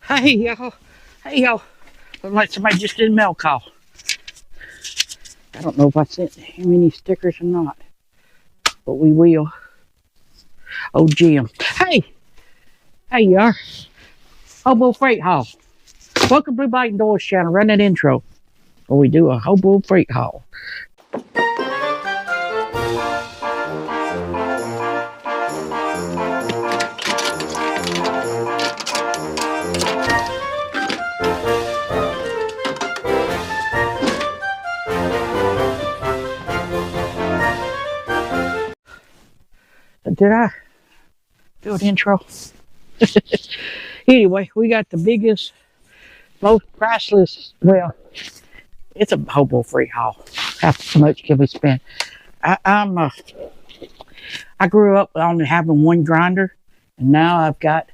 Hey y'all, hey y'all. Look like somebody just did a mail call. I don't know if I sent him any stickers or not, but we will. Oh, Jim. Hey, hey you are. Hobo Freight Haul. Welcome to Blue Bite and Doyle's channel. Run that intro, where we do a Hobo Freight Haul. Did I do an intro? Anyway, we got the biggest, most priceless, well, it's a Hobo Freight Haul. How much can we spend? I grew up only having one grinder, and now I've got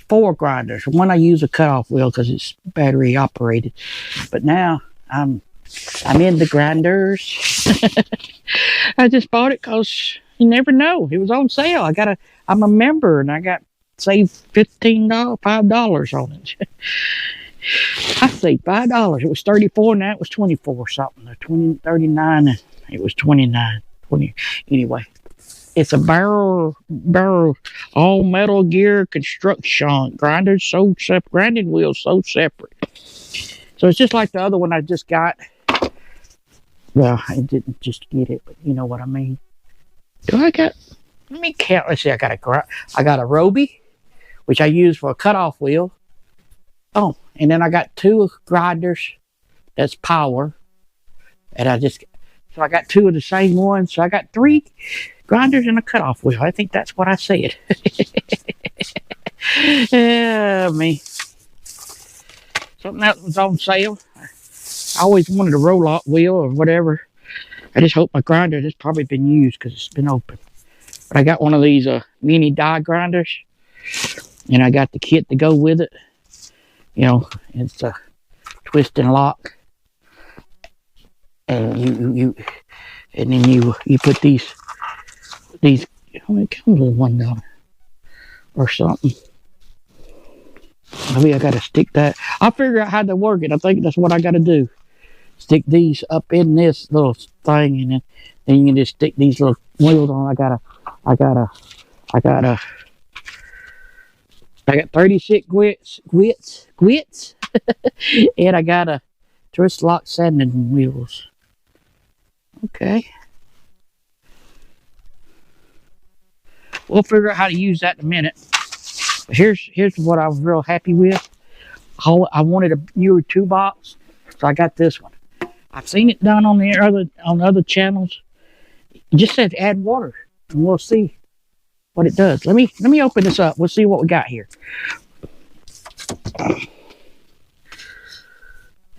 4 grinders. One I use a cutoff wheel because it's battery operated, but now I'm in the grinders. I just bought it because you never know. It was on sale. I'm a member and I got saved $5 on it. I saved $5. It was $34 and now it was $24 something. Or $39 and it was $29. Anyway, it's a BAUER all metal gear construction grinders sold separate, grinding wheels sold separate. So it's just like the other one I just got. Well, I didn't just get it, but you know what I mean. Let me count. Let's see. I got a Roby, which I use for a cutoff wheel. Oh, and then I got 2 grinders. That's power. And so I got 2 of the same one. So I got 3 grinders and a cutoff wheel. I think that's what I said. Yeah, me. Something else was on sale. I always wanted a roll-out wheel or whatever. I just hope my grinder has probably been used because it's been open. But I got one of these mini die grinders, and I got the kit to go with it. You know, it's a twist and lock, and you put these. How many comes with $1 or something? Maybe I got to stick that. I'll figure out how to work it. I think that's what I got to do. Stick these up in this little thing, and then you can just stick these little wheels on. I got 36 gwits, and I got a twist lock sanding wheels. Okay. We'll figure out how to use that in a minute. But here's what I was real happy with. I wanted a newer 2-box, so I got this one. I've seen it done on other channels. It just says add water, and we'll see what it does. Let me open this up. We'll see what we got here.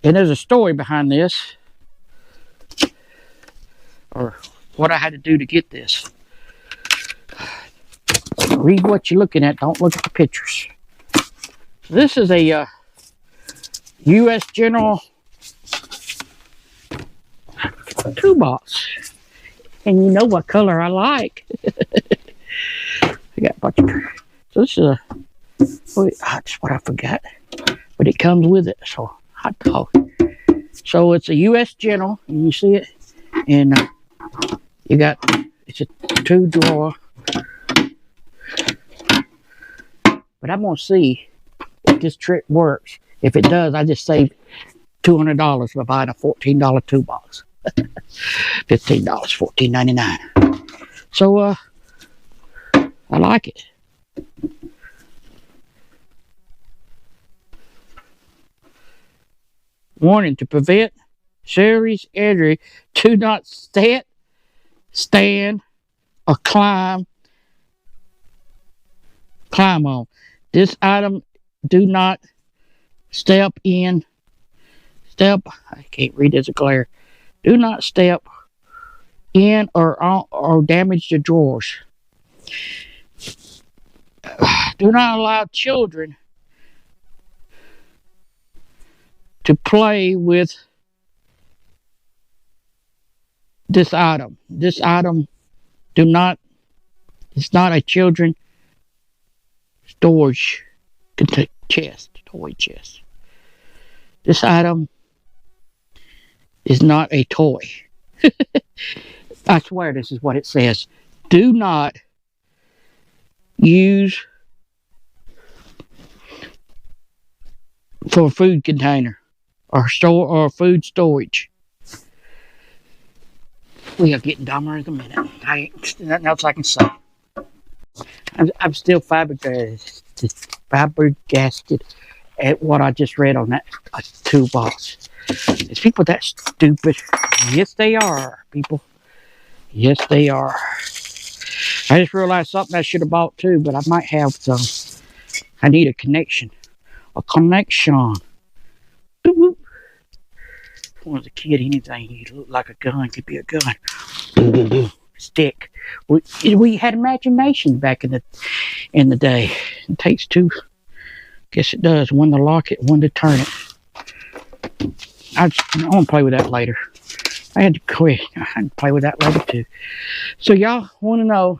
And there's a story behind this, or what I had to do to get this. Read what you're looking at. Don't look at the pictures. This is a U.S. General 2-box, and you know what color I like. I got a bunch of. So this is that's what I forgot, but it comes with it. So hot dog. So it's a U.S. General, and you see it, and it's a 2-drawer. But I'm gonna see if this trick works. If it does, I just saved $200 by buying a $14 2-box. $15, $14.99. So I like it. Warning: to prevent serious injury, do not stand, or climb on this item. Do not step. I can't read, there's a glare. Do not step in or damage the drawers. Do not allow children to play with this item. This item it's not a children storage chest, toy chest. This item is not a toy. I swear this is what it says. Do not use for a food container or store or food storage. We are getting dumber in a minute. I ain't nothing else I can say. I'm still flabbergasted at what I just read on that toolbox. Is people that stupid? Yes, they are, people. Yes, they are. I just realized something I should have bought too, but I might have some. I need a connection. A connection. When I was a kid, anything you look like a gun could be a gun. Stick. We had imagination back in the day. It takes two. Guess it does. One to lock it, one to turn it. I want to play with that later. I had to quit. I had to play with that later too. So y'all want to know,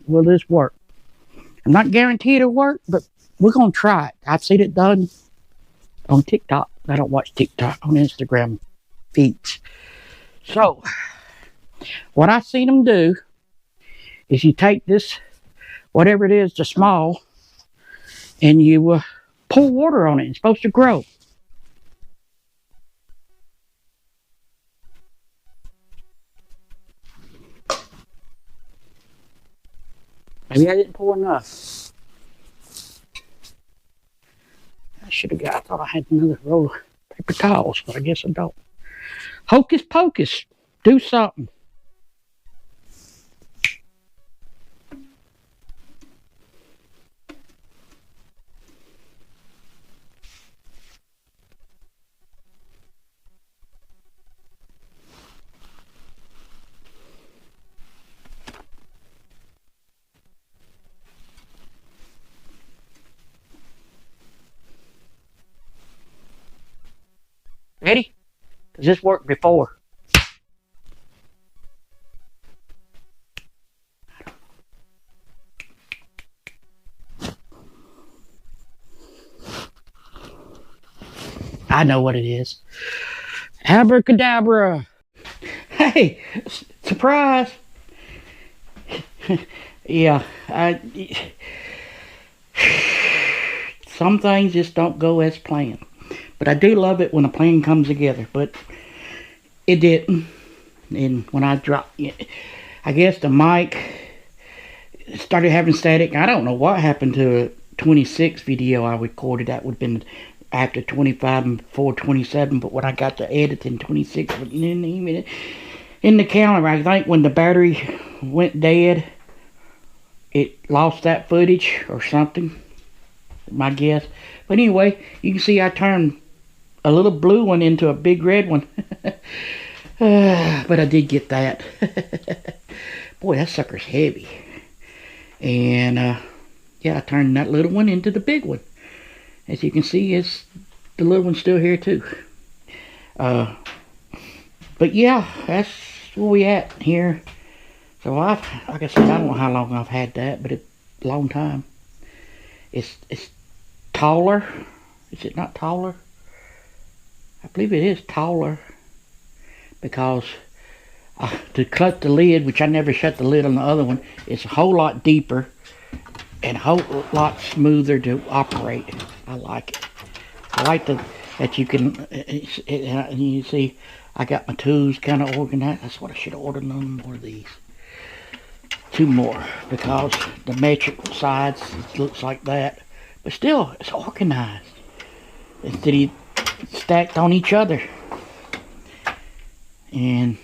will this work? I'm not guaranteed it'll work, but we're going to try it. I've seen it done on TikTok. I don't watch TikTok, on Instagram feeds. So, what I've seen them do is you take this, whatever it is, the small, and you pour water on it. It's supposed to grow. Maybe I didn't pour enough. I should have got, I thought I had another roll of paper towels, but I guess I don't. Hocus pocus. Do something. Ready? Because this worked before. I know what it is. Abracadabra. Hey, surprise. Yeah, some things just don't go as planned. But I do love it when a plan comes together, but it didn't. And when I dropped it, I guess the mic started having static. I don't know what happened to a 26 video I recorded. That would have been after 25 and before 27, but when I got to edit in 26, in the counter, I think when the battery went dead, it lost that footage or something, my guess. But anyway, you can see I turned a little blue one into a big red one. But I did get that. Boy, that sucker's heavy. And yeah, I turned that little one into the big one. As you can see, the little one's still here too. But yeah, that's where we at here. So like I said, I don't know how long I've had that, but it's a long time. It's taller. Is it not taller? I believe it is taller, because to cut the lid, which I never shut the lid on the other one, it's a whole lot deeper and a whole lot smoother to operate. I like it. I like that you can, and you see, I got my tools kind of organized. That's what I should have ordered none more of these. 2 more, because the metric sides, it looks like that. But still, it's organized. Instead of stacked on each other. And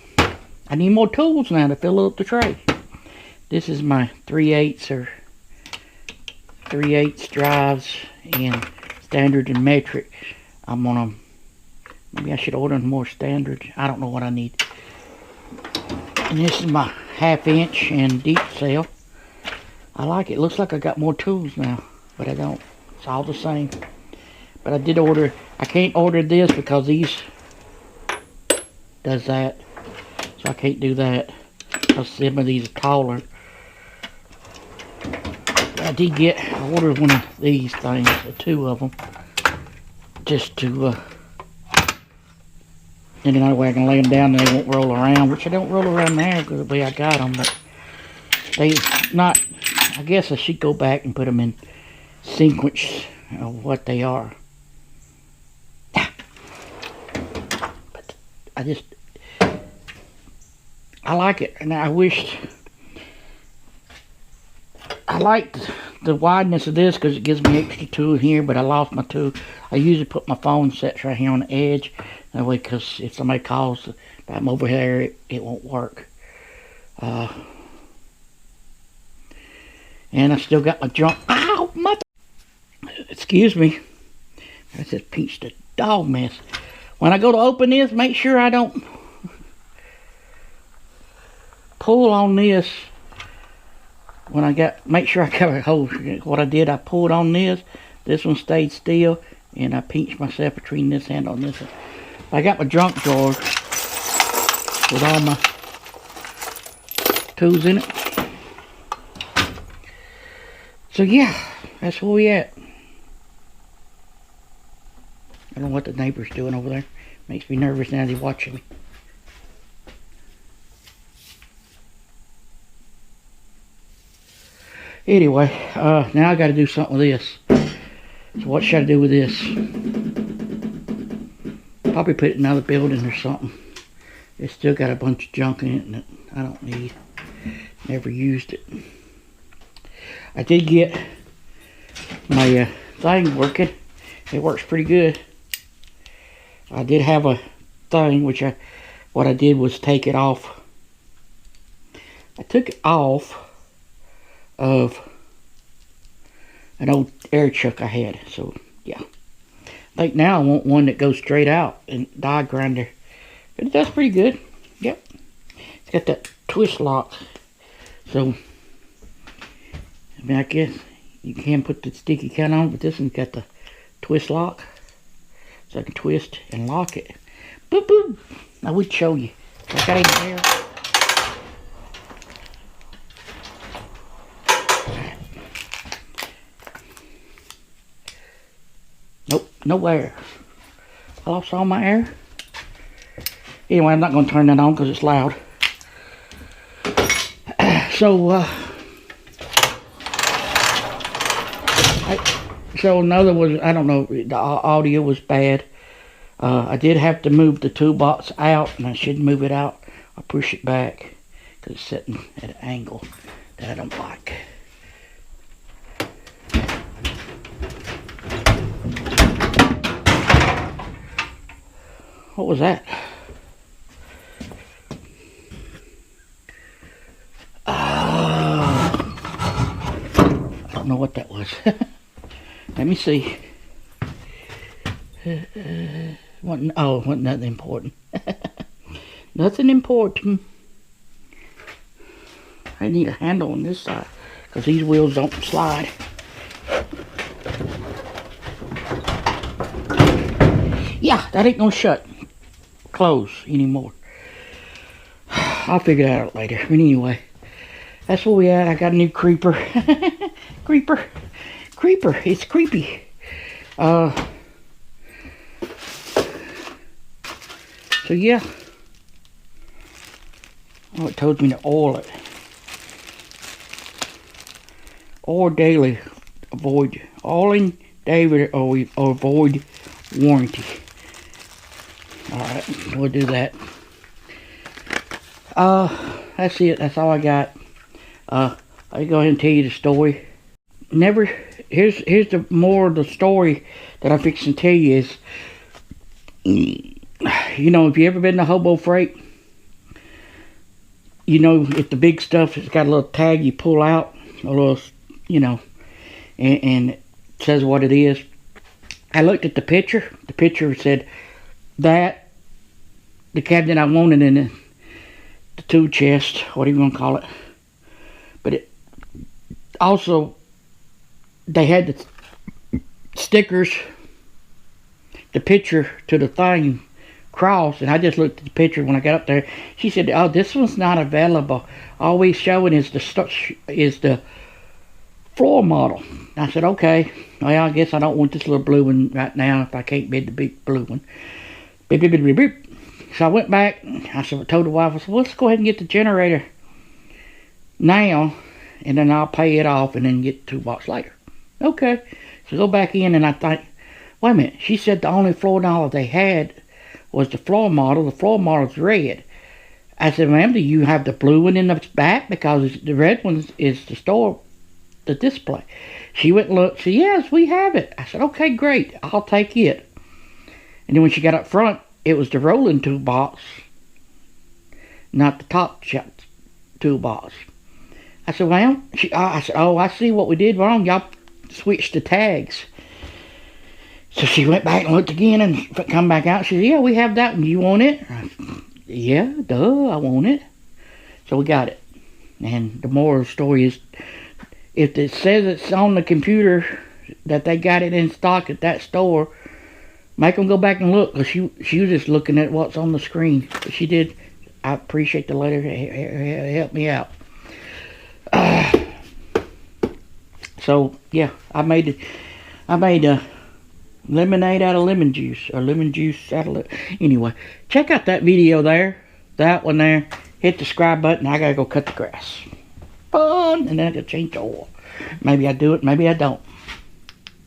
I need more tools now to fill up the tray. This is my 3/8 or 3/8 drives in standard and metric. I'm gonna, maybe I should order more standard. I don't know what I need. And this is my 1/2 inch and deep cell. I like it. Looks like I got more tools now, but I don't. It's all the same. But I did order, I can't order this because these does that. So I can't do that, because some of these are taller. I did I ordered one of these things, 2 of them, just to, in another way I can lay them down and they won't roll around, which I don't roll around there because the way I got them, but they not, I guess I should go back and put them in sequence of what they are. But I like it, and I wished, I liked the wideness of this because it gives me extra tool here, but I lost my tool. I usually put my phone sets right here on the edge, that way, because if somebody calls that I'm over here, it won't work. And I still got my junk. Ow, mother! Excuse me. I just pinched a dog mess. When I go to open this, make sure I don't pull on this. When make sure I got a hole. What I did, I pulled on this. This one stayed still, and I pinched myself between this handle and this one. I got my junk drawer with all my tools in it. So yeah, that's where we at. I don't know what the neighbor's doing over there. Makes me nervous now they're watching me. Anyway, now I got to do something with this. So what should I do with this? Probably put it in another building or something. It's still got a bunch of junk in it that I don't need. Never used it. I did get my thing working. It works pretty good. I did have a thing which what I did was take it off. I took it off of an old air chuck I had. So yeah, I think now I want one that goes straight out and die grinder. But it does pretty good. Yep, it's got that twist lock. So I mean, I guess you can put the sticky count on, but this one's got the twist lock, so I can twist and lock it. Boop boop. I would show you. I got it there. Nope, no air. I lost all my air. Anyway, I'm not going to turn that on because it's loud. So another was, I don't know, the audio was bad. I did have to move the toolbox out, and I shouldn't move it out. I push it back because it's sitting at an angle that I don't like. What was that? I don't know what that was. Let me see. Wasn't nothing important. Nothing important. I need a handle on this side because these wheels don't slide. Yeah, that ain't gonna close anymore. I'll figure that out later. But anyway, that's where we at. I got a new creeper. Creeper. It's creepy. So yeah. Oh, it told me to oil it. Oil daily. Avoid oiling daily or avoid warranty. Alright, we'll do that. That's it. That's all I got. I'll go ahead and tell you the story. Here's the more of the story that I'm fixing to tell you is, you know, if you ever been to Hobo Freight, you know, if the big stuff has got a little tag you pull out, a little, you know, and it says what it is. I looked at the picture. The picture said that the cabinet I wanted in the tool chest, what do you want to call it? But it also, they had the stickers, the picture to the thing crossed, and I just looked at the picture when I got up there. She said, "Oh, this one's not available. Always showing is the floor model. I said, okay, well, I guess I don't want this little blue one right now if I can't bid the big blue one. Beep, beep, beep, beep, beep. So I went back. I told the wife, I said, well, let's go ahead and get the generator now, and then I'll pay it off and then get 2 bucks later. Okay. So go back in, and I think, wait a minute. She said the only floor model they had was the floor model. The floor model's red. I said, ma'am, do you have the blue one in the back? Because the red one is the display. She went and looked. She said, yes, we have it. I said, okay, great. I'll take it. And then when she got up front, it was the rolling toolbox, not the top toolbox. I said, well, I said, oh, I see what we did wrong. Y'all switched the tags. So she went back and looked again and come back out. She said, yeah, we have that one. You want it? Yeah, duh, I want it. So we got it. And the moral of the story is, if it says it's on the computer that they got it in stock at that store, make them go back and look, because she was just looking at what's on the screen. But she did. I appreciate the letter. Help me out. So yeah, I made lemonade out of lemon juice, or lemon juice out of anyway. Check out that video there, that one there. Hit the subscribe button. I gotta go cut the grass. Fun, and then I gotta change the oil. Maybe I do it, maybe I don't.